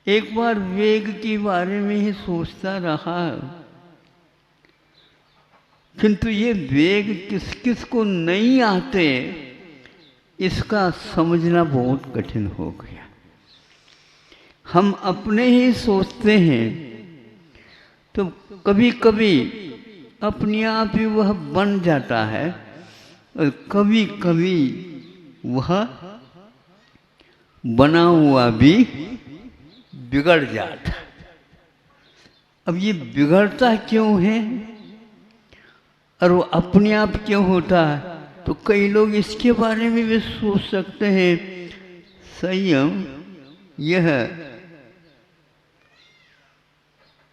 एक बार वेग के बारे में ही सोचता रहा, किंतु ये वेग किस किस को नहीं आते इसका समझना बहुत कठिन हो गया। हम अपने ही सोचते हैं तो कभी कभी अपने आप ही वह बन जाता है और कभी कभी वह बना हुआ भी बिगड़ जाता। अब ये बिगड़ता क्यों है और वो अपने आप क्यों होता है, तो कई लोग इसके बारे में भी सोच सकते हैं। संयम यह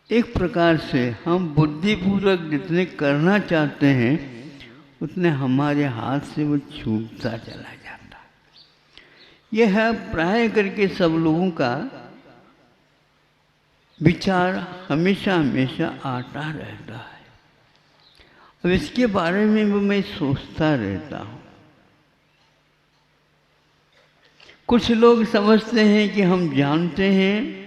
एक प्रकार से हम बुद्धिपूर्वक जितने करना चाहते हैं उतने हमारे हाथ से वो छूटता चला जाता है। यह है प्राय करके सब लोगों का विचार, हमेशा हमेशा आता रहता है। अब इसके बारे में भी मैं सोचता रहता हूँ। कुछ लोग समझते हैं कि हम जानते हैं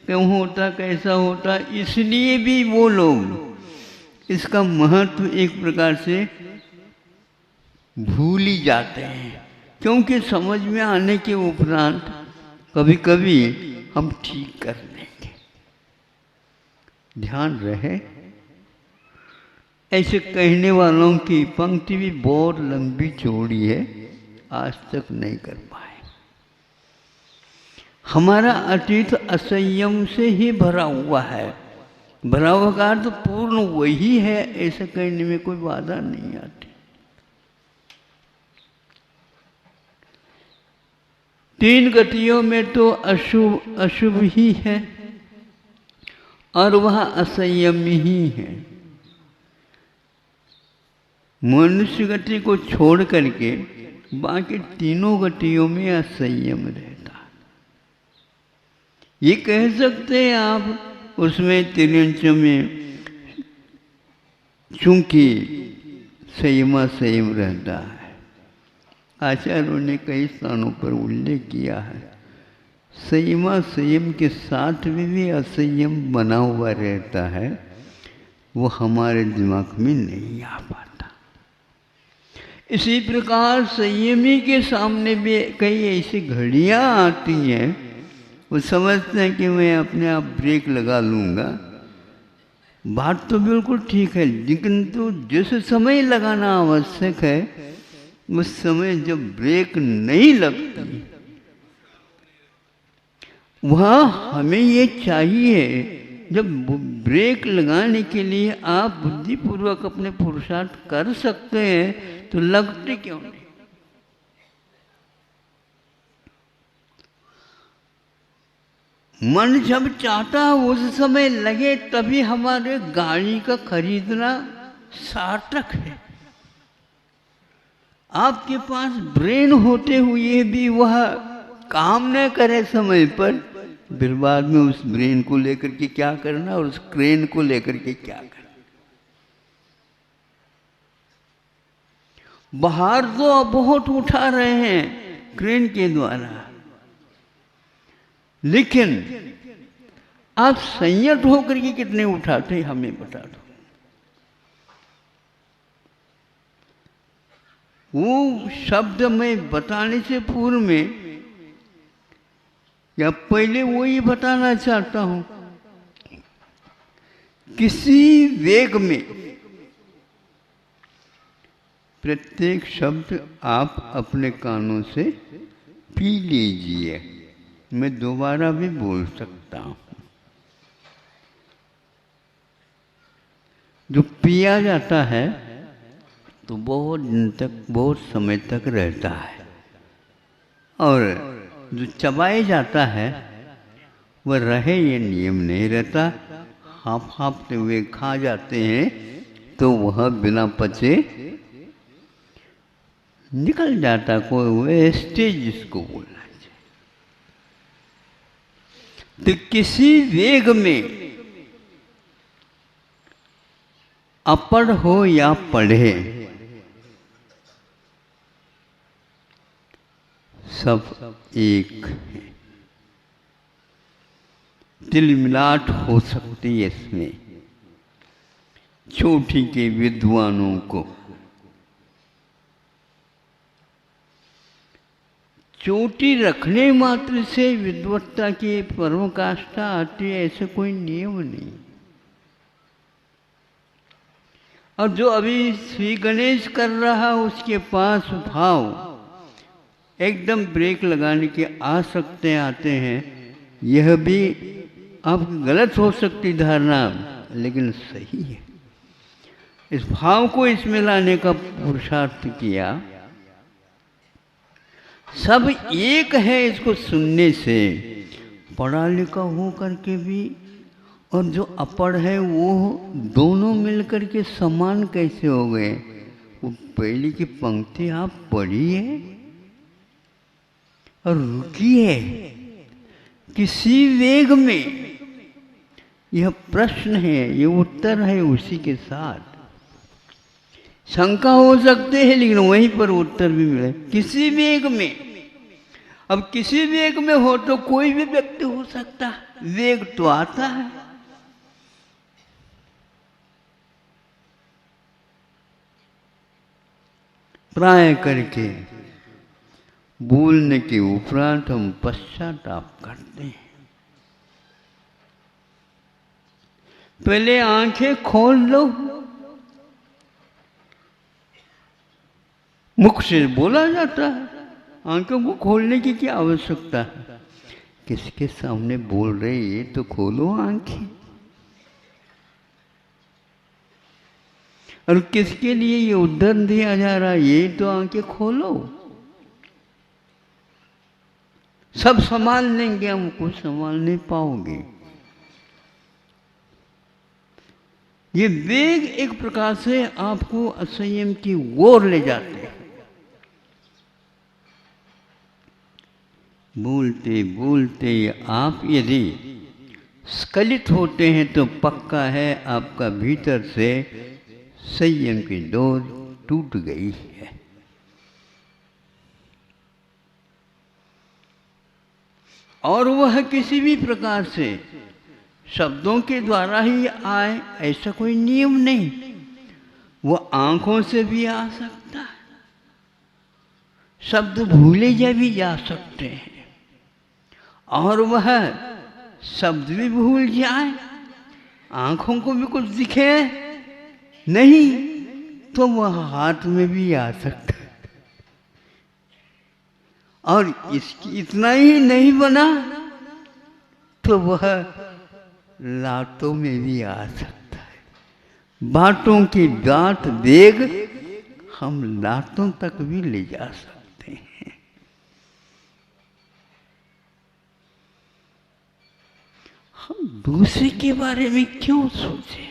क्यों होता, कैसा होता, इसलिए भी वो लोग इसका महत्व एक प्रकार से भूल ही जाते हैं, क्योंकि समझ में आने के उपरांत कभी कभी हम ठीक कर लेंगे। ध्यान रहे, ऐसे कहने वालों की पंक्ति भी बहुत लंबी चौड़ी है, आज तक नहीं कर पाए। हमारा अतीत असंयम से ही भरा हुआ है। भरा हुआ का अर्थ पूर्ण वही है, ऐसा कहने में कोई बाधा नहीं आती। तीन गतियों में तो अशुभ अशुभ ही है और वह असंयम ही है। मनुष्य गति को छोड़ करके बाकी तीनों गतियों में असंयम रहता। ये कह सकते हैं आप उसमें तिरंच में चूंकि संयम संयम रहता है। आचार्यों ने कई स्थानों पर उल्लेख किया है, संयम संयम के साथ भी असंयम बना हुआ रहता है, वो हमारे दिमाग में नहीं आ पाता। इसी प्रकार संयमी के सामने भी कई ऐसी घड़ियां आती हैं, वो समझते हैं कि मैं अपने आप ब्रेक लगा लूँगा। बात तो बिल्कुल ठीक है, लेकिन तो जिस समय लगाना आवश्यक है उस समय जब ब्रेक नहीं लगती, वहाँ हमें ये चाहिए, जब ब्रेक लगाने के लिए आप बुद्धिपूर्वक अपने पुरुषार्थ कर सकते हैं तो लगते क्यों नहीं? मन जब चाहता उस समय लगे, तभी हमारे गाड़ी का खरीदना सार्थक है। आपके पास ब्रेन होते हुए भी वह काम न करे समय पर, फिर बाद में उस ब्रेन को लेकर के क्या करना और उस क्रेन को लेकर के क्या करना। बाहर तो बहुत उठा रहे हैं क्रेन के द्वारा, लेकिन आप संयत होकर के कितने उठाते हैं हमें बता दो। वो शब्द मैं बताने से पूर्व में या पहले वो ही बताना चाहता हूं, किसी वेग में प्रत्येक शब्द आप अपने कानों से पी लीजिए। मैं दोबारा भी बोल सकता हूं। जो पिया जाता है तो बहुत दिन तक, बहुत समय तक रहता है, और जो चबाया जाता है वह रहे ये नियम नहीं रहता। हाफते हुए खा जाते हैं तो वह बिना पचे निकल जाता, कोई वेस्टेज जिसको बोलना चाहिए। तो किसी वेग में अपढ़ हो या पढ़े, सब एक है। तिलमिलाट हो सकती है इसमें चोटी के विद्वानों को। चोटी रखने मात्र से विद्वत्ता की पराकाष्ठा आती है, ऐसे कोई नियम नहीं। और जो अभी श्री गणेश कर रहा उसके पास भाव एकदम ब्रेक लगाने की आ सकते आते हैं, यह भी आपकी गलत हो सकती धारणा, लेकिन सही है। इस भाव को इसमें लाने का पुरुषार्थ किया। सब एक है इसको सुनने से, पढ़ा लिखा हो करके भी और जो अपढ़ है वो दोनों मिलकर के समान कैसे हो गए। वो पहली की पंक्ति आप पढ़िए और रुकिए किसी वेग में। यह प्रश्न है, ये उत्तर है उसी के साथ। शंका हो सकते हैं लेकिन वहीं पर उत्तर भी मिले किसी वेग में। अब किसी वेग में हो तो कोई भी व्यक्ति हो सकता, वेग तो आता है। प्राय करके बोलने के उपरांत हम पश्चाताप करते हैं। पहले आंखें खोल लो, मुख से बोला जाता है, आंखों को खोलने की क्या आवश्यकता है। किसके सामने बोल रहे ये तो खोलो आंखें। और किसके लिए ये उद्धरण दिया जा रहा है, ये तो आंखें खोलो। सब संभाल लेंगे, हम कुछ संभाल नहीं पाओगे। ये वेग एक प्रकार से आपको असंयम की ओर ले जाते हैं। बोलते बोलते आप यदि स्खलित होते हैं तो पक्का है आपका भीतर से संयम की डोर टूट गई है। और वह किसी भी प्रकार से शब्दों के द्वारा ही आए ऐसा कोई नियम नहीं। वह आंखों से भी आ सकता है, शब्द भूले भी जा सकते हैं। और वह शब्द भी भूल जाए, आंखों को भी कुछ दिखे नहीं, तो वह हाथ में भी आ सकता है। और इसकी इतना ही नहीं बना तो वह लातों में भी आ सकता है। बातों की बात वेग हम लातों तक भी ले जा सकते हैं। हम दूसरे के बारे में क्यों सोचें।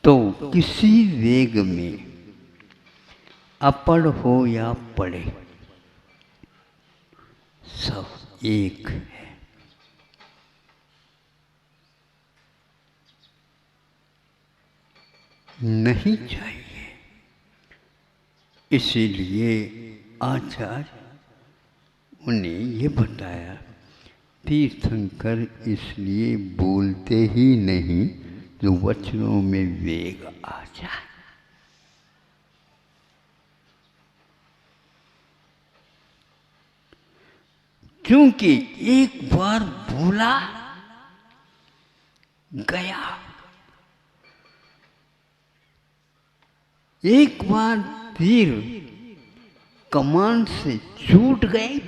तो किसी वेग में अपढ़ हो या पढ़े, सब एक है। नहीं चाहिए। इसीलिए आचार्य उन्हें ये बताया, तीर्थंकर इसलिए बोलते ही नहीं जो वचनों में वेग आ जाए। क्योंकि एक बार बोला गया, एक बार तीर कमान से छूट गई,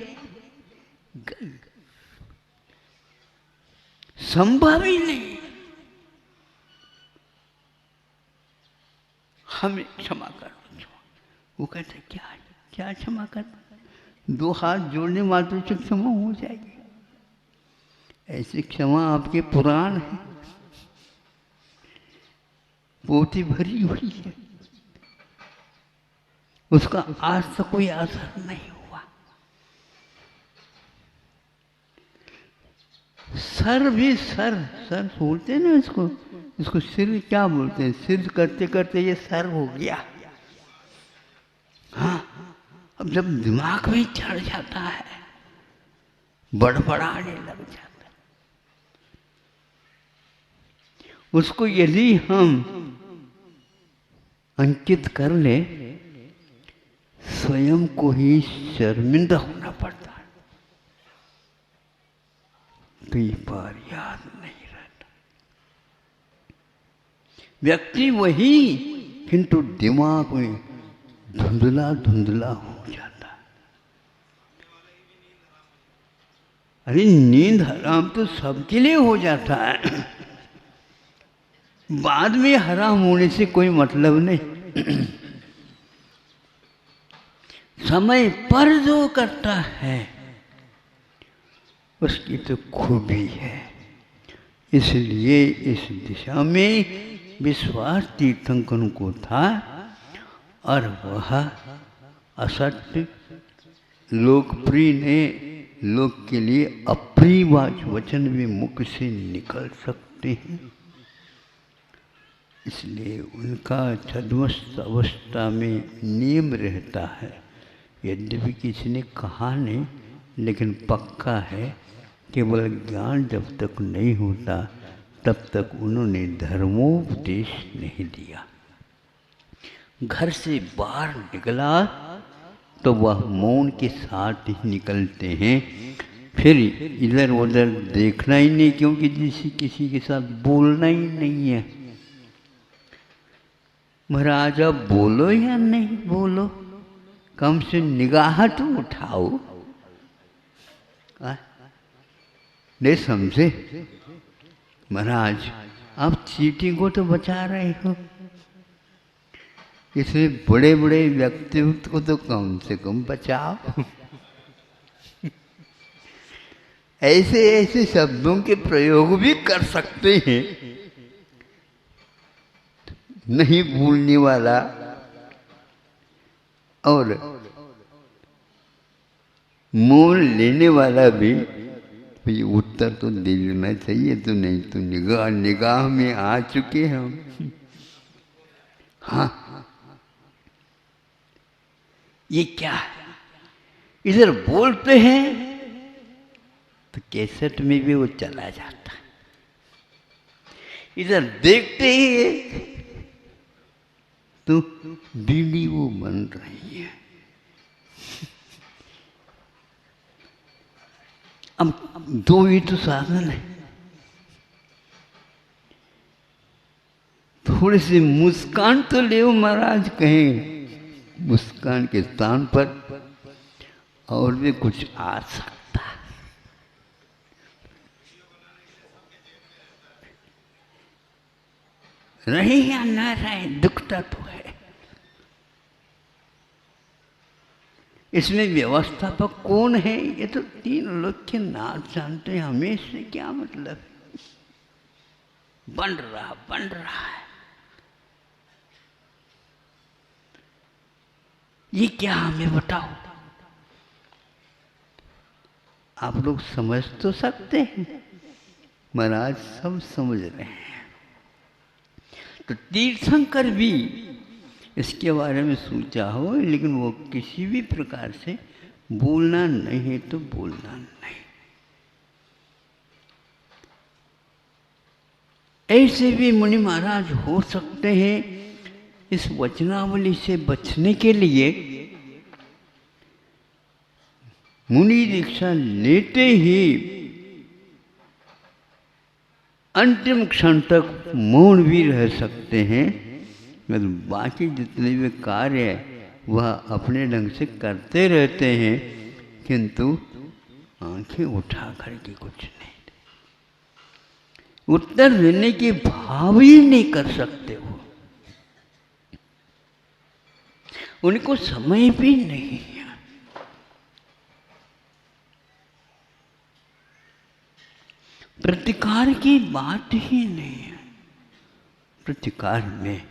संभव ही नहीं। हमें क्षमा कर दो। वो कहते क्या क्या क्षमा कर, दो हाथ जोड़ने मात्र से क्षमा हो जाएगी। ऐसी क्षमा आपके पुराण है, पोथी भरी हुई है, उसका आज तक कोई असर नहीं हुआ। सर भी सर बोलते हैं ना इसको सिर क्या बोलते हैं, सिर करते करते ये सर हो गया। हाँ, अब जब दिमाग में चढ़ जाता है बड़बड़ाने लग जाता है। उसको यदि हम अंकित कर ले, स्वयं को ही शर्मिंदा होना पड़ता है, कई बार याद नहीं रहता। व्यक्ति वही, किंतु दिमाग में धुंधला धुंधला हो जाता है। अरे नींद हराम तो सबके लिए हो जाता है, बाद में हराम होने से कोई मतलब नहीं। समय पर जो करता है उसकी तो खूबी है। इसलिए इस दिशा में विश्वास तीर्थंकर को था, और वह असत्य लोकप्रिय ने लोक के लिए अप्रिय वचन भी मुख से निकल सकते हैं। इसलिए उनका छद्मस्त अवस्था में नियम रहता है। यद्यपि किसी ने कहा नहीं, लेकिन पक्का है, केवल ज्ञान जब तक नहीं होता तब तक उन्होंने धर्मोपदेश नहीं दिया। घर से बाहर निकला तो वह मौन के साथ ही निकलते हैं, फिर इधर उधर देखना ही नहीं, क्योंकि किसी के साथ बोलना ही नहीं है। महाराज अब बोलो या नहीं बोलो, कम से निगाह तो उठाओ। नहीं समझे महाराज, आप चींटी को तो बचा रहे हो, इसलिए बड़े बड़े व्यक्तित्व को तो कम से कम बचाओ। ऐसे ऐसे शब्दों के प्रयोग भी कर सकते हैं। नहीं भूलने वाला और मोल लेने वाला भी भाई उत्तर तो दे देना चाहिए, तो नहीं तो निगाह में आ चुके हैं हम। हाँ, ये क्या है? इधर बोलते हैं तो कैसेट में भी वो चला जाता है, इधर देखते ही तो वीडियो बन रही है। अब दो ही तो साधन है, थोड़ी सी मुस्कान तो ले महाराज, कहें मुस्कान के स्थान पर और भी कुछ आ सकता है। रहे या ना रहे, दुखता तो है। इसमें व्यवस्थापक कौन है? ये तो तीन लोग के नाम जानते हैं, हमें इससे क्या मतलब? बन रहा है। ये क्या हमें बताओ? आप लोग समझ तो सकते हैं, महाराज सब समझ रहे हैं। तो तीर्थंकर भी इसके बारे में सोचा हो, लेकिन वो किसी भी प्रकार से बोलना नहीं है तो बोलना नहीं। ऐसे भी मुनि महाराज हो सकते हैं। इस वचनावली से बचने के लिए मुनि दीक्षा लेते ही अंतिम क्षण तक मौन भी रह सकते हैं, मगर बाकी जितने भी कार्य वह अपने ढंग से करते रहते हैं, किंतु आंखें उठा करके कुछ नहीं, उत्तर देने के भाव ही नहीं कर सकते। वो उनको समय भी नहीं है। प्रतिकार की बात ही नहीं है। प्रतिकार में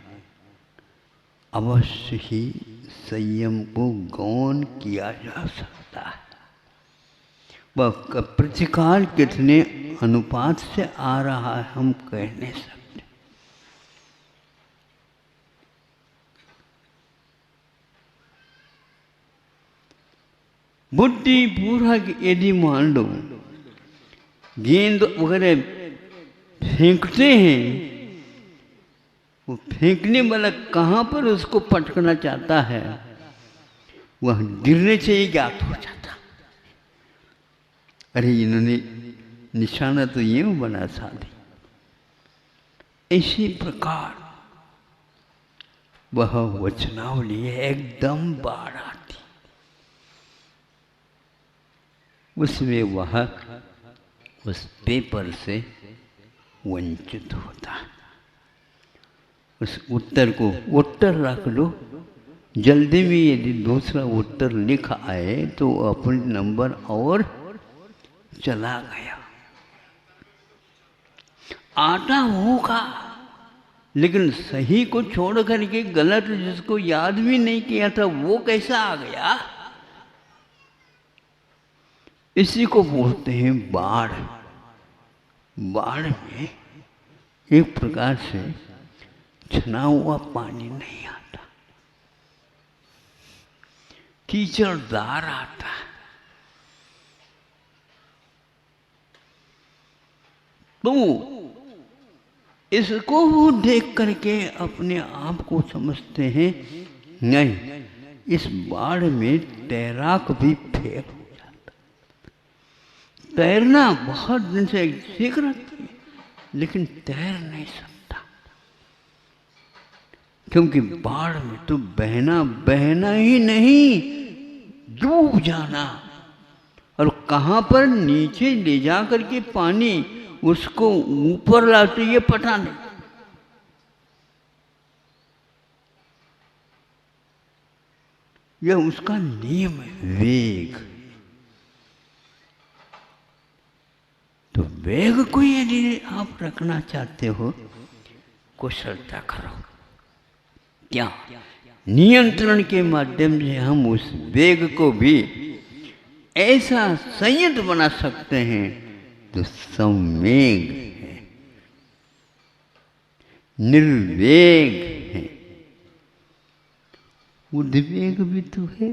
अवश्य ही संयम को गौण किया जा सकता है। वह प्रतिकार कितने अनुपात से आ रहा है हम कह नहीं सकते। बुद्धि पूर्वक यदि मान लो गेंद वगैरह फेंकते हैं, वो फेंकने वाला कहाँ पर उसको पटकना चाहता है, वह गिरने से ही ज्ञात हो जाता। अरे इन्होंने निशाना तो यूं बना साधी। इसी प्रकार वह वचनावली एकदम बाढ़ आती, उसमें वह उस पेपर से वंचित होता है। उस उत्तर को उत्तर रख लो, जल्दी में यदि दूसरा उत्तर लिख आए तो अपने नंबर और चला गया। आता होगा लेकिन सही को छोड़ करके गलत जिसको याद भी नहीं किया था वो कैसा आ गया। इसी को बोलते हैं बाढ़। बाढ़ में एक प्रकार से छना हुआ पानी नहीं आता, कीचड़दार आता है। तो इसको वो देख करके अपने आप को समझते हैं नहीं, इस बाढ़ में तैराक भी फेल हो जाता। तैरना बहुत दिन से सीख रखती है लेकिन तैर नहीं सकता, क्योंकि बाढ़ में तो बहना बहना ही नहीं, डूब जाना। और कहाँ पर नीचे ले जा करके पानी उसको ऊपर लाते ये पता नहीं। यह उसका नियम है, वेग। तो वेग को यदि आप रखना चाहते हो, कुशलता करो। क्या नियंत्रण के माध्यम से हम उस वेग को भी ऐसा संयत बना सकते हैं तो संवेग है, निर्वेग है, उद्वेग भी तो है।